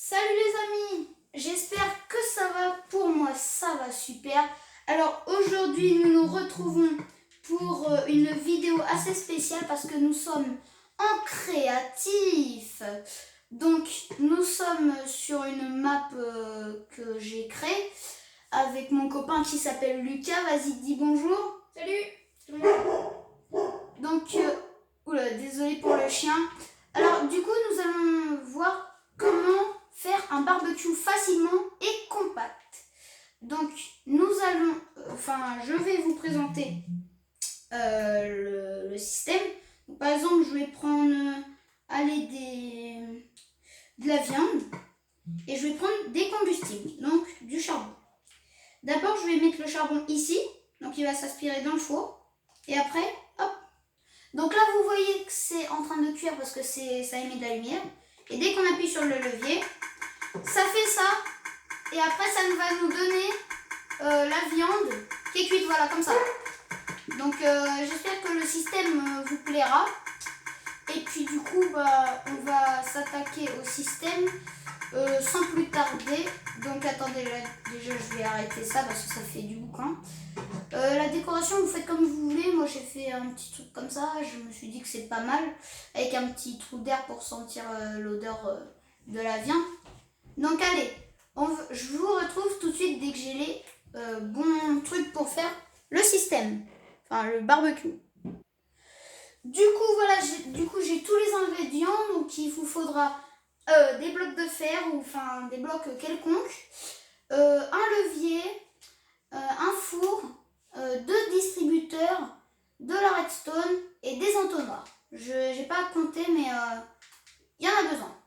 Salut les amis, j'espère que ça va. Pour moi ça va super. Alors aujourd'hui nous nous retrouvons pour une vidéo assez spéciale parce que nous sommes en créatif. Donc nous sommes sur une map que j'ai créée avec mon copain qui s'appelle Lucas. Vas-y, dis bonjour. Salut tout le monde. Donc, oula, désolé pour le chien. Alors du coup nous allons voir comment faire un barbecue facilement et compact. Donc nous allons, je vais vous présenter le système. Donc, par exemple, je vais prendre de la viande et je vais prendre des combustibles, donc du charbon. D'abord, je vais mettre le charbon ici, donc il va s'aspirer dans le four. Et après, hop. Donc là, vous voyez que c'est en train de cuire parce que ça émet de la lumière. Et dès qu'on appuie sur le levier, ça fait ça. Et après, ça va nous donner la viande qui est cuite, voilà, comme ça. Donc, j'espère que le système vous plaira. Et puis, du coup, on va s'attaquer au système sans plus tarder. Donc, attendez, là, déjà, je vais arrêter ça parce que ça fait du boucan. La décoration, vous faites comme vous voulez. Moi, j'ai fait un petit truc comme ça. Je me suis dit que c'est pas mal. Avec un petit trou d'air pour sentir l'odeur de la viande. Donc, allez, je vous retrouve tout de suite dès que j'ai les bons trucs pour faire le système. Enfin, le barbecue. Du coup, voilà, j'ai tous les ingrédients. Donc, il vous faudra des blocs de fer ou enfin des blocs quelconques. Un levier, un four, 2 distributeurs, de la redstone et des entonnoirs. Je n'ai pas compté, mais il y en a besoin.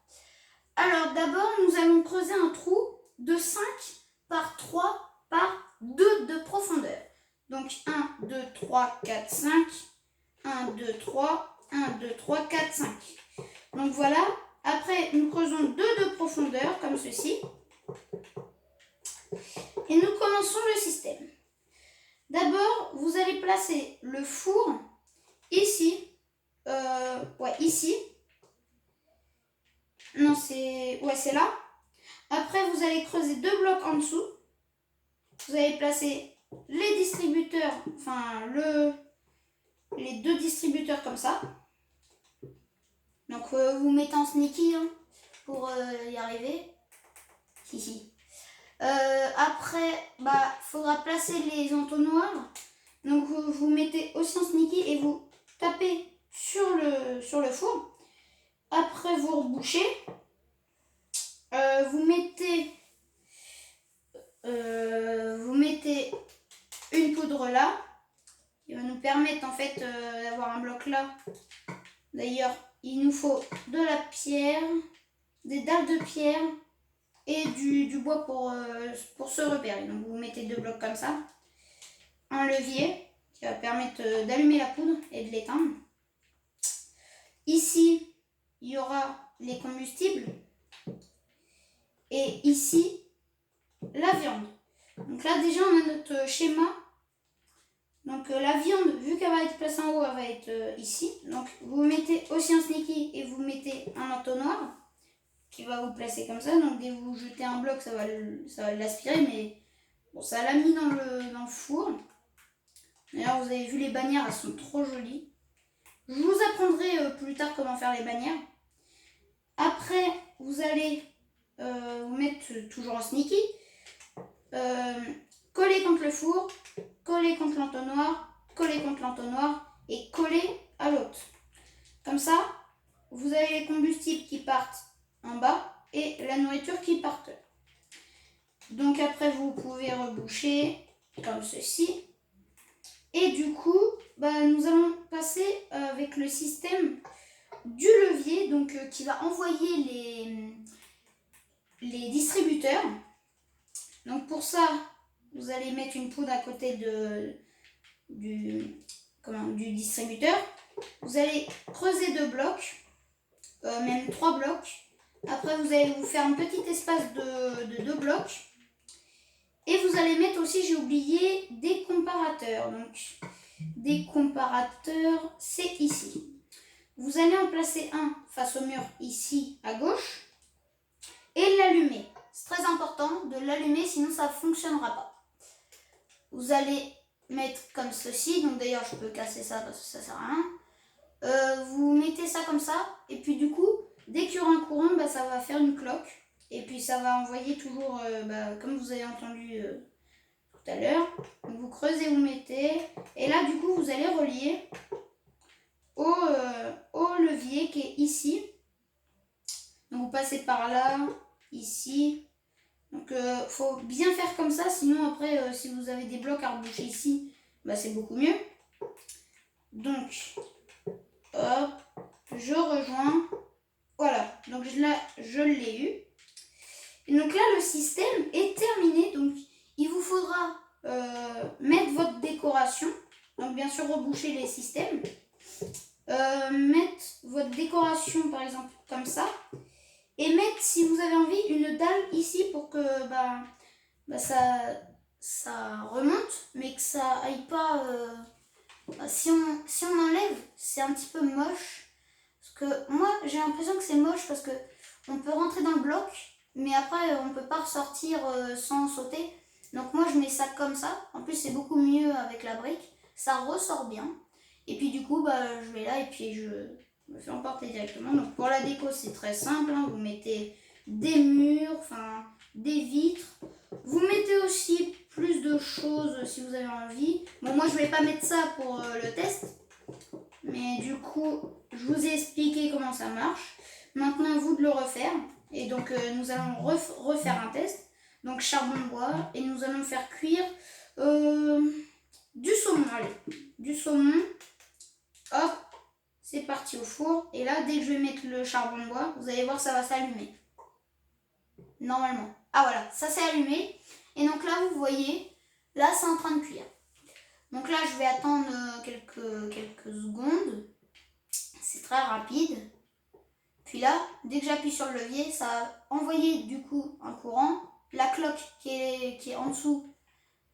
Alors d'abord, nous allons creuser un trou de 5 par 3 par 2 de profondeur. Donc 1, 2, 3, 4, 5. 1, 2, 3, 1, 2, 3, 4, 5. Donc voilà. Après, nous creusons 2 de profondeur, comme ceci. Et nous commençons le système. D'abord, vous allez placer le four ici. Ici. Non, c'est là. Après, vous allez creuser 2 blocs en dessous. Vous allez placer les distributeurs, les 2 distributeurs comme ça. Donc, vous mettez en sneaky pour y arriver. Ici. Après, faudra placer les entonnoirs. Donc, vous mettez aussi en sneaky et vous tapez sur le four. Après, vous rebouchez. Vous mettez une poudre là. Qui va nous permettre en fait d'avoir un bloc là. D'ailleurs, il nous faut de la pierre, des dalles de pierre et du bois pour se repérer. Donc, vous mettez 2 blocs comme ça. Un levier qui va permettre d'allumer la poudre et de l'éteindre. Ici, il y aura les combustibles. Et ici, la viande. Donc là, déjà, on a notre schéma. Donc la viande, vu qu'elle va être placée en haut, elle va être ici. Donc vous mettez aussi un sneaky et vous mettez un entonnoir qui va vous placer comme ça. Donc dès que vous jetez un bloc, ça va l'aspirer. Mais bon, ça l'a mis dans le four. D'ailleurs, vous avez vu les bannières, elles sont trop jolies. Je vous apprendrai plus tard comment faire les bannières. Après, vous allez vous mettre toujours en sneaky. Coller contre le four, coller contre l'entonnoir, coller contre l'entonnoir et coller à l'autre. Comme ça, vous avez les combustibles qui partent en bas et la nourriture qui part. Donc après, vous pouvez reboucher comme ceci. Et du coup, nous allons passer avec le système du levier donc, qui va envoyer les distributeurs. Donc pour ça, vous allez mettre une poudre à côté du distributeur. Vous allez creuser 2 blocs, même 3 blocs. Après, vous allez vous faire un petit espace de 2 blocs. Et vous allez mettre aussi, j'ai oublié, des comparateurs. Donc, des comparateurs, c'est ici. Vous allez en placer un face au mur ici à gauche. Et la temps de l'allumer, sinon ça ne fonctionnera pas. Vous allez mettre comme ceci, donc d'ailleurs je peux casser ça parce que ça sert à rien. Vous mettez ça comme ça, et puis du coup, dès qu'il y aura un courant, bah, ça va faire une cloque. Et puis ça va envoyer toujours, comme vous avez entendu tout à l'heure. Vous creusez, vous mettez, et là du coup vous allez relier au levier qui est ici. Donc vous passez par là, ici. Donc faut bien faire comme ça, sinon après si vous avez des blocs à reboucher ici, bah, c'est beaucoup mieux. Donc hop, je rejoins. Voilà, donc là je l'ai eu. Et donc là le système est terminé. Donc il vous faudra mettre votre décoration. Donc bien sûr reboucher les systèmes. Mettre votre décoration par exemple comme ça. Et mettre, si vous avez envie, une dalle ici pour que ça remonte, mais que ça aille pas... si on enlève, c'est un petit peu moche. Parce que moi, j'ai l'impression que c'est moche parce que on peut rentrer dans le bloc, mais après, on peut pas ressortir sans sauter. Donc moi, je mets ça comme ça. En plus, c'est beaucoup mieux avec la brique. Ça ressort bien. Et puis du coup, je vais là et puis je me fais emporter directement. Donc pour la déco, c'est très simple. Hein. Vous mettez des murs, des vitres. Vous mettez aussi plus de choses si vous avez envie. Bon, moi, je vais pas mettre ça pour le test. Mais du coup, je vous ai expliqué comment ça marche. Maintenant, à vous de le refaire. Et donc, nous allons refaire un test. Donc, charbon de bois. Et nous allons faire cuire du saumon. Allez, du saumon. Hop, c'est parti au four. Et là, dès que je vais mettre le charbon de bois, vous allez voir, ça va s'allumer. Normalement. Ah voilà, ça s'est allumé. Et donc là, vous voyez, là, c'est en train de cuire. Donc là, je vais attendre quelques secondes. C'est très rapide. Puis là, dès que j'appuie sur le levier, ça va envoyer du coup un courant. La cloque qui est en dessous,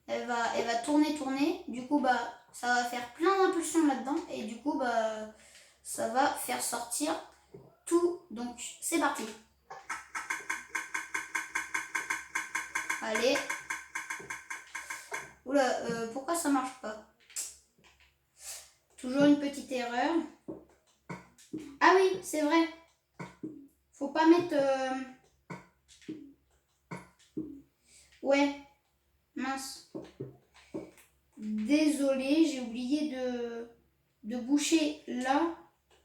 elle va tourner. Du coup, ça va faire plein d'impulsions là-dedans. Et du coup, ça va faire sortir tout. Donc, c'est parti. Allez. Oula, pourquoi ça marche pas? Toujours une petite erreur. Ah oui, c'est vrai. Faut pas mettre... Ouais, mince. Désolée, j'ai oublié de boucher là.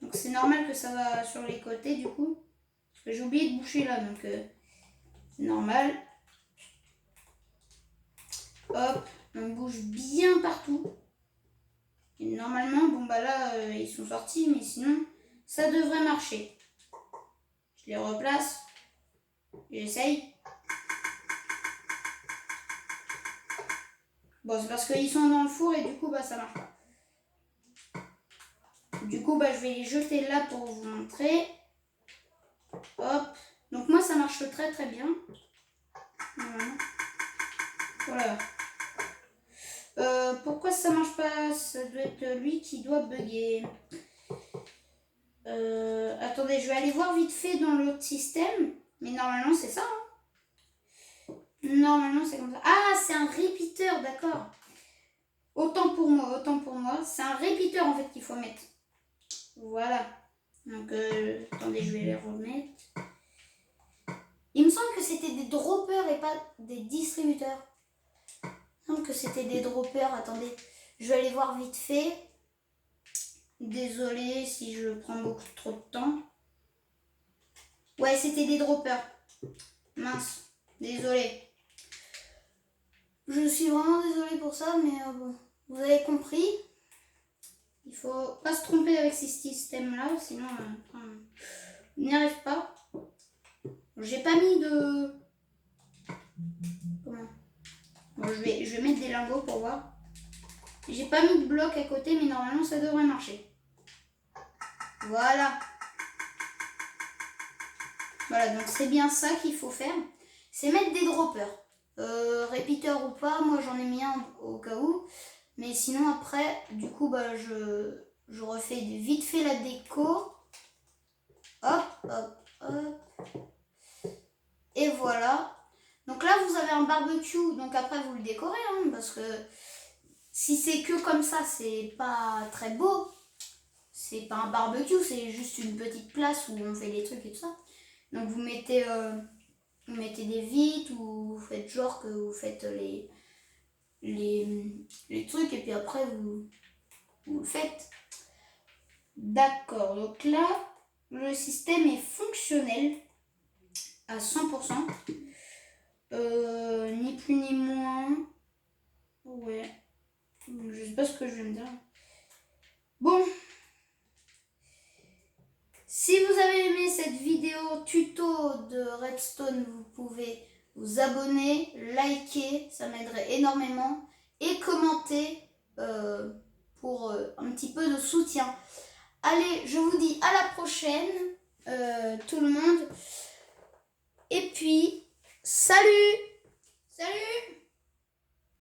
Donc c'est normal que ça va sur les côtés du coup. Parce que j'ai oublié de boucher là, donc c'est normal. Hop, on bouge bien partout. Et normalement, là, ils sont sortis, mais sinon, ça devrait marcher. Je les replace. J'essaye. Bon, c'est parce qu'ils sont dans le four et du coup, ça marche pas. Du coup, je vais les jeter là pour vous montrer. Hop. Donc moi, ça marche très très bien. Voilà. Pourquoi ça marche pas? Ça doit être lui qui doit bugger. Attendez, je vais aller voir vite fait dans l'autre système. Mais normalement, c'est ça. Hein. Normalement, c'est comme ça. Ah, c'est un répéteur, d'accord. Autant pour moi. C'est un répéteur en fait qu'il faut mettre. Voilà. Donc, attendez, je vais les remettre. Il me semble que c'était des droppers et pas des distributeurs. Il me semble que c'était des droppers. Attendez, je vais aller voir vite fait. Désolée si je prends beaucoup trop de temps. Ouais, c'était des droppers. Mince, désolée. Je suis vraiment désolée pour ça, mais bon, vous avez compris. Il faut pas se tromper avec ces systèmes-là, sinon on n'y arrive pas. J'ai pas mis de... Comment? Bon, je vais mettre des lingots pour voir. J'ai pas mis de bloc à côté, mais normalement ça devrait marcher. Voilà. Voilà, donc c'est bien ça qu'il faut faire. C'est mettre des droppers. Répéteur ou pas, moi j'en ai mis un au cas où. Mais sinon après, du coup, je refais vite fait la déco. Hop, hop, hop. Et voilà. Donc là, vous avez un barbecue, donc après vous le décorez, hein, parce que si c'est que comme ça, c'est pas très beau. C'est pas un barbecue, c'est juste une petite place où on fait des trucs et tout ça. Donc vous mettez des vitres ou vous faites genre que vous faites les trucs et puis après vous le faites. D'accord, donc là, le système est fonctionnel à 100%. Ni plus ni moins. Ouais. Je sais pas ce que je viens de dire. Bon. Si vous avez aimé cette vidéo tuto de Redstone, vous pouvez vous abonner, liker, ça m'aiderait énormément, et commenter pour un petit peu de soutien. Allez, je vous dis à la prochaine, tout le monde. Et puis, salut! Salut!